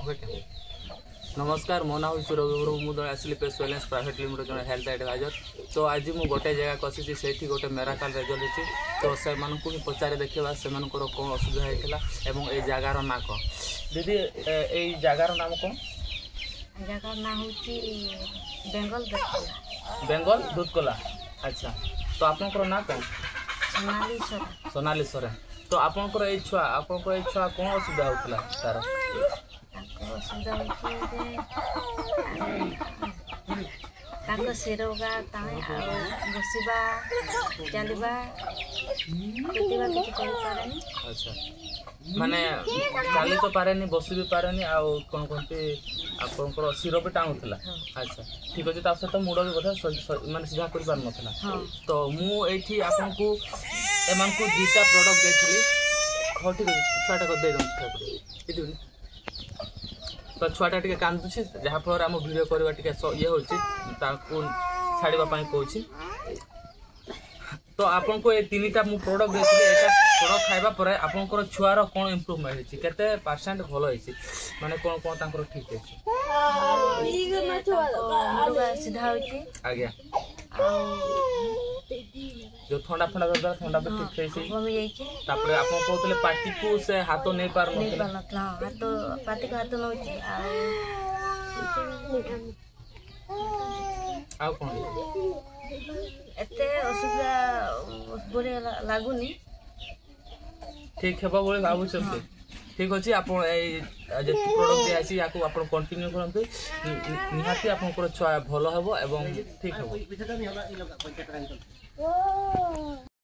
Okay नमस्कार मो ना हूँ रवि मुझे आसली पेस वेलनेस प्राइवेट लिमिटेड जो हेल्थ एडवाइजर। तो आज मुझे गोटे जगह कसी से गोटे मेराकल रिजल्ट अच्छी तो से भी पचारे देखा से कौन असुविधा होता है ये जगार ना कौन दीदी ये जगार नाम कौन जगह ना हूँ बेंगल बेंगल दूधकोला। अच्छा तो आपंकर ना कौन सोनाली सोरेन। तो आपंकर ये छुआ कौन असुविधा होता तार असुविधा सिरोगा बसवा चलवा अच्छा माने चली तो पारे बसी भी पारे कौन कहते आपंकर शिर भी टाणुला। अच्छा ठीक अच्छे सहित मुड़ भी बोधे माने सीधा कर पार ना। तो मुझे आपन को एम को दुटा प्रोडक्ट देती। हाँ ठीक है छुआटा को दे दूँ तो छुआटा टे कांदुची जहाँफल आम भिड करवा ये हूँ छाड़ापी कौच। तो आपन को ये तीन टा मु प्रोडक्ट देती प्रोडक्ट खाइबा पर आपनकर छुआर कौन इम्प्रूवमेंट होती केते परसेंट भल होती माने कौन कौन तांकर ठीक है सीधा होती आज्ञा जो ठंडा फंडा दरकार ठंडा भी ठीक है तापरे आपन कहतले पार्टी को से हाथ नहीं पार हाथ पार्टी को हाथ नउची आ कौन एते असुविधा बोले लागुनी ठीक है बोले भावुँ। ठीक अच्छे आप प्रोडक्ट दिखाई या कंटिन्यू करते निहाती आप छुआ भल हम ठीक है।